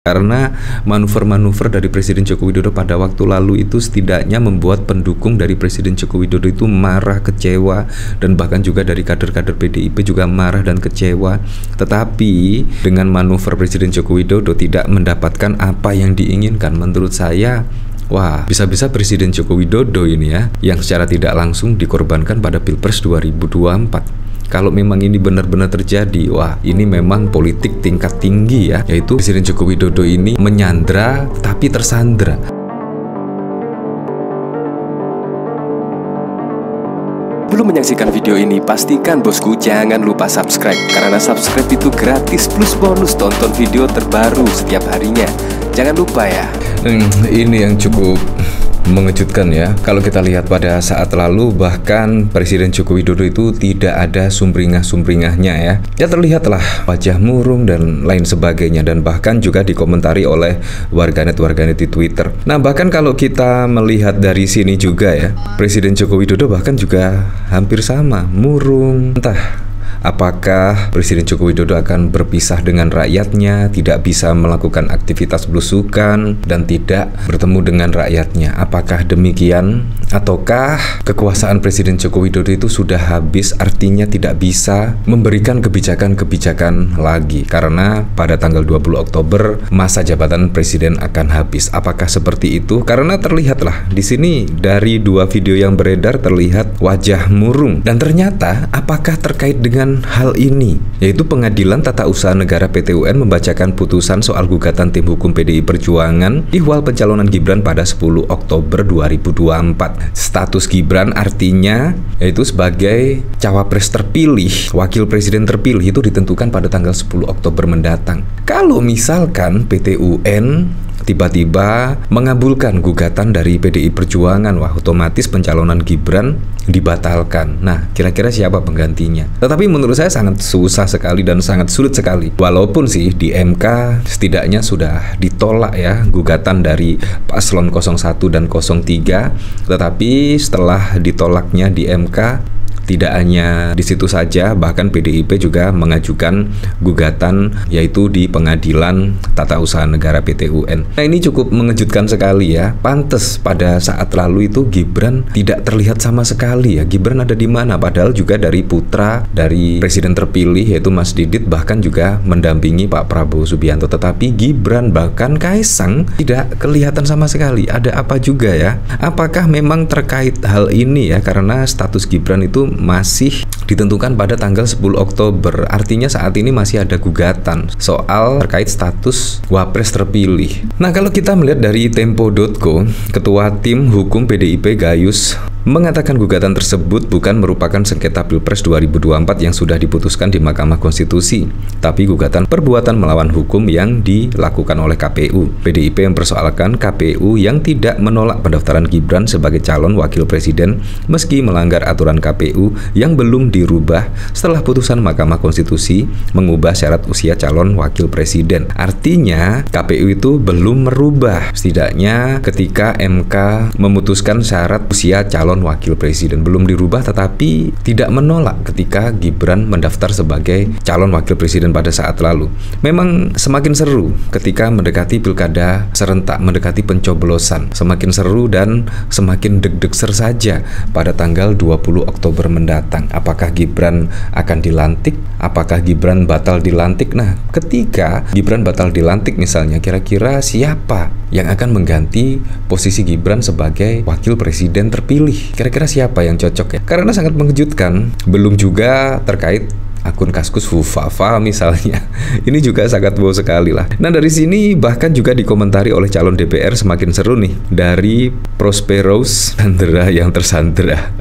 Karena manuver-manuver dari Presiden Joko Widodo pada waktu lalu itu setidaknya membuat pendukung dari Presiden Joko Widodo itu marah, kecewa, dan bahkan juga dari kader-kader PDIP juga marah dan kecewa. Tetapi dengan manuver Presiden Joko Widodo tidak mendapatkan apa yang diinginkan. Menurut saya, wah, bisa-bisa Presiden Joko Widodo ini ya yang secara tidak langsung dikorbankan pada Pilpres 2024. Kalau memang ini benar-benar terjadi, wah, ini memang politik tingkat tinggi ya, yaitu Presiden Joko Widodo ini menyandra tapi tersandra. Belum menyaksikan video ini, pastikan bosku jangan lupa subscribe, karena subscribe itu gratis plus bonus tonton video terbaru setiap harinya. Jangan lupa ya. Ini yang cukup mengejutkan ya. Kalau kita lihat pada saat lalu, bahkan Presiden Joko Widodo itu tidak ada sumringah-sumringahnya ya. Ya terlihatlah wajah murung dan lain sebagainya, dan bahkan juga dikomentari oleh warganet-warganet di Twitter. Nah, bahkan kalau kita melihat dari sini juga ya, Presiden Joko Widodo bahkan juga hampir sama, murung. Entah apakah Presiden Joko Widodo akan berpisah dengan rakyatnya, tidak bisa melakukan aktivitas belusukan, dan tidak bertemu dengan rakyatnya? Apakah demikian? Ataukah kekuasaan Presiden Joko Widodo itu sudah habis, artinya tidak bisa memberikan kebijakan-kebijakan lagi? Karena pada tanggal 20 Oktober masa jabatan Presiden akan habis. Apakah seperti itu? Karena terlihatlah di sini dari dua video yang beredar terlihat wajah murung. Dan ternyata apakah terkait dengan hal ini, yaitu Pengadilan Tata Usaha Negara PT UN membacakan putusan soal gugatan tim hukum PDI Perjuangan ihwal pencalonan Gibran pada 10 Oktober 2024. Status Gibran artinya yaitu sebagai cawapres terpilih, wakil presiden terpilih itu ditentukan pada tanggal 10 Oktober mendatang. Kalau misalkan PT UN tiba-tiba mengabulkan gugatan dari PDI Perjuangan, wah, otomatis pencalonan Gibran dibatalkan. Nah, kira-kira siapa penggantinya? Tetapi menurut saya sangat susah sekali dan sangat sulit sekali. Walaupun sih di MK setidaknya sudah ditolak ya gugatan dari paslon 01 dan 03, tetapi setelah ditolaknya di MK, tidak hanya di situ saja, bahkan PDIP juga mengajukan gugatan yaitu di Pengadilan Tata Usaha Negara PT UN. Nah, ini cukup mengejutkan sekali ya. Pantes pada saat lalu itu Gibran tidak terlihat sama sekali ya. Gibran ada di mana? Padahal juga dari putra dari presiden terpilih yaitu Mas Didit bahkan juga mendampingi Pak Prabowo Subianto. Tetapi Gibran bahkan Kaisang tidak kelihatan sama sekali. Ada apa juga ya? Apakah memang terkait hal ini ya? Karena status Gibran itu masih ditentukan pada tanggal 10 Oktober. Artinya saat ini masih ada gugatan soal terkait status wapres terpilih. Nah, kalau kita melihat dari Tempo.co, Ketua Tim Hukum PDIP Gayus mengatakan gugatan tersebut bukan merupakan sengketa Pilpres 2024 yang sudah diputuskan di Mahkamah Konstitusi, tapi gugatan perbuatan melawan hukum yang dilakukan oleh KPU. PDIP mempersoalkan KPU yang tidak menolak pendaftaran Gibran sebagai calon wakil presiden meski melanggar aturan KPU yang belum dirubah setelah putusan Mahkamah Konstitusi mengubah syarat usia calon wakil presiden. Artinya KPU itu belum merubah, setidaknya ketika MK memutuskan syarat usia calon wakil presiden belum dirubah, tetapi tidak menolak ketika Gibran mendaftar sebagai calon wakil presiden pada saat lalu. Memang semakin seru ketika mendekati pilkada serentak, mendekati pencoblosan, semakin seru dan semakin deg-degser saja pada tanggal 20 Oktober mendatang. Apakah Gibran akan dilantik? Apakah Gibran batal dilantik? Nah, ketika Gibran batal dilantik misalnya, kira-kira siapa yang akan mengganti posisi Gibran sebagai wakil presiden terpilih? Kira-kira siapa yang cocok ya? Karena sangat mengejutkan. Belum juga terkait akun Kaskus Hufafa misalnya. Ini juga sangat wow sekali lah. Nah, dari sini bahkan juga dikomentari oleh calon DPR semakin seru nih. Dari Prosperos Sandra yang tersandra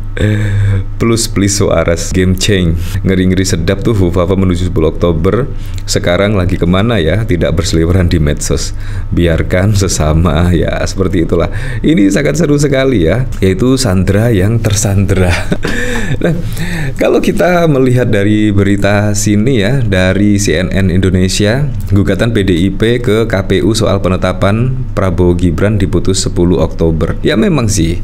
plus please Suaras game change. Ngeri-ngeri sedap tuh Hufafa menuju 10 Oktober. Sekarang lagi kemana ya? Tidak berseliweran di medsos. Biarkan sesama ya, seperti itulah. Ini sangat seru sekali ya, yaitu Sandra yang tersandra. Nah, kalau kita melihat dari berita sini ya, dari CNN Indonesia, gugatan PDIP ke KPU soal penetapan Prabowo Gibran diputus 10 Oktober. Ya memang sih,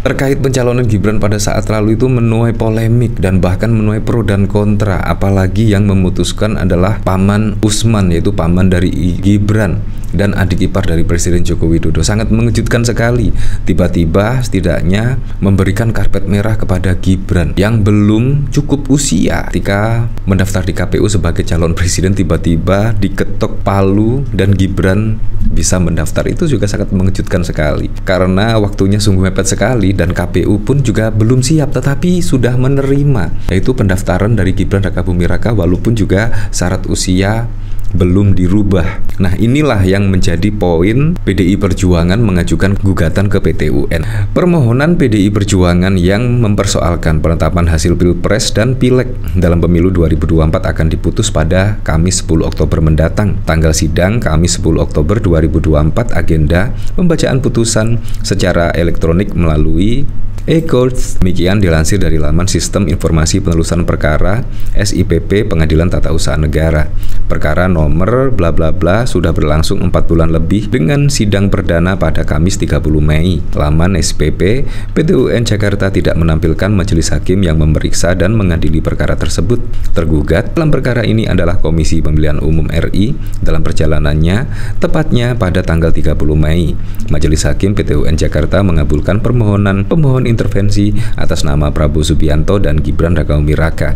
terkait pencalonan Gibran pada saat lalu itu menuai polemik dan bahkan menuai pro dan kontra. Apalagi yang memutuskan adalah paman Usman, yaitu paman dari Gibran. dan adik ipar dari Presiden Joko Widodo. Sangat mengejutkan sekali. Tiba-tiba setidaknya memberikan karpet merah kepada Gibran yang belum cukup usia ketika mendaftar di KPU sebagai calon presiden, tiba-tiba diketok palu dan Gibran bisa mendaftar. Itu juga sangat mengejutkan sekali karena waktunya sungguh mepet sekali dan KPU pun juga belum siap tetapi sudah menerima, yaitu pendaftaran dari Gibran Rakabuming Raka walaupun juga syarat usia belum dirubah. Nah, inilah yang menjadi poin PDI Perjuangan mengajukan gugatan ke PT UN. Permohonan PDI Perjuangan yang mempersoalkan penetapan hasil Pilpres dan Pileg dalam pemilu 2024 akan diputus pada Kamis 10 Oktober mendatang. Tanggal sidang Kamis 10 Oktober 2024, agenda pembacaan putusan secara elektronik melalui e-court. Demikian dilansir dari laman Sistem Informasi Penelusuran Perkara SIPP Pengadilan Tata Usaha Negara. Perkara nomor bla bla bla sudah berlangsung 4 bulan lebih dengan sidang perdana pada Kamis 30 Mei. Laman SPP, PT UN Jakarta tidak menampilkan majelis hakim yang memeriksa dan mengadili perkara tersebut. Tergugat dalam perkara ini adalah Komisi Pemilihan Umum RI dalam perjalanannya tepatnya pada tanggal 30 Mei. Majelis hakim PT UN Jakarta mengabulkan permohonan pemohon intervensi atas nama Prabowo Subianto dan Gibran Rakabuming Raka.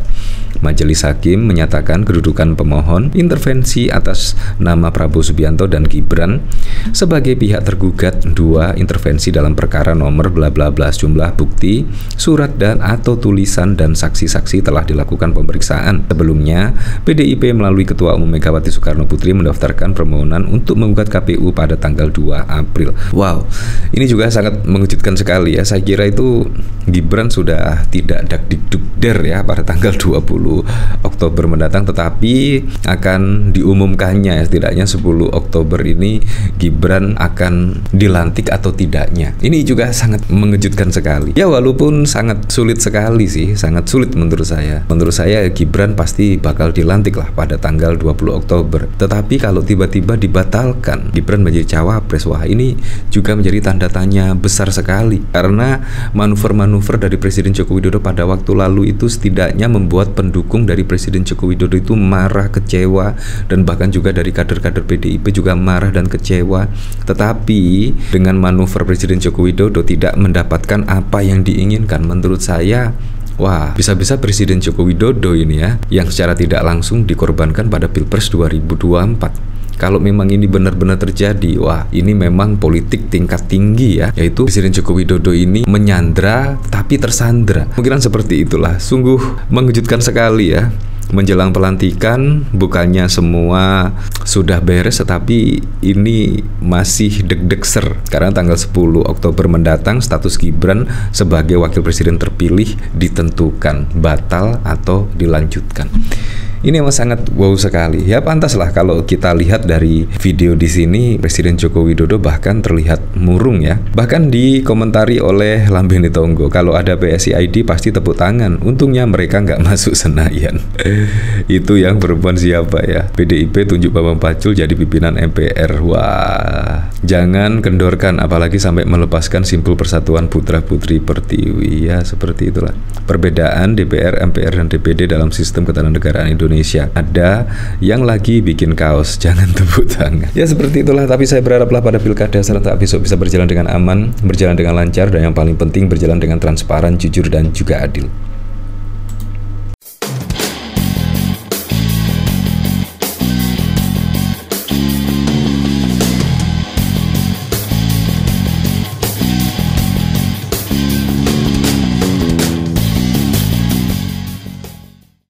Majelis hakim menyatakan kedudukan pemohon intervensi atas nama Prabowo Subianto dan Gibran sebagai pihak tergugat dua intervensi dalam perkara nomor bla bla bla. Jumlah bukti, surat dan atau tulisan dan saksi-saksi telah dilakukan pemeriksaan. Sebelumnya, PDIP melalui Ketua Umum Megawati Soekarno Putri mendaftarkan permohonan untuk menggugat KPU pada tanggal 2 April. Wow, ini juga sangat mengejutkan sekali ya. Saya kira itu Gibran sudah tidak dakdikdukder ya pada tanggal 20 Oktober mendatang, tetapi akan diumumkannya ya, setidaknya 10 Oktober ini Gibran akan dilantik atau tidaknya. Ini juga sangat mengejutkan sekali. Ya walaupun sangat sulit sekali sih, sangat sulit menurut saya. Menurut saya Gibran pasti bakal dilantik lah pada tanggal 20 Oktober. Tetapi kalau tiba-tiba dibatalkan Gibran menjadi cawapres, wah ini juga menjadi tanda tanya besar sekali. Karena manuver-manuver dari Presiden Joko Widodo pada waktu lalu itu setidaknya membuat pendukung dari Presiden Joko Widodo itu marah, kecewa, dan bahkan juga dari kader-kader PDIP juga marah dan kecewa. Tetapi dengan manuver Presiden Joko Widodo tidak mendapatkan apa yang diinginkan. Menurut saya, wah, bisa-bisa Presiden Joko Widodo ini ya yang secara tidak langsung dikorbankan pada Pilpres 2024. Kalau memang ini benar-benar terjadi, wah ini memang politik tingkat tinggi ya, yaitu Presiden Joko Widodo ini menyandra tapi tersandra. Mungkin seperti itulah. Sungguh mengejutkan sekali ya. Menjelang pelantikan bukannya semua sudah beres, tetapi ini masih deg-degser karena tanggal 10 Oktober mendatang status Gibran sebagai wakil presiden terpilih ditentukan batal atau dilanjutkan. Ini memang sangat wow sekali. Ya pantaslah kalau kita lihat dari video di sini Presiden Joko Widodo bahkan terlihat murung ya. Bahkan dikomentari oleh Lambene Tonggo, kalau ada PSI ID pasti tepuk tangan. Untungnya mereka nggak masuk Senayan. Itu yang perempuan siapa ya? PDIP tunjuk Bambang Pacul jadi pimpinan MPR. Wah, jangan kendorkan apalagi sampai melepaskan simpul persatuan putra putri Pertiwi. Ya seperti itulah perbedaan DPR, MPR dan DPD dalam sistem ketatanegaraan Indonesia. Ada yang lagi bikin kaos, jangan tepuk tangan. Ya seperti itulah, tapi saya berharaplah pada pilkada serentak besok bisa berjalan dengan aman, berjalan dengan lancar, dan yang paling penting berjalan dengan transparan, jujur dan juga adil.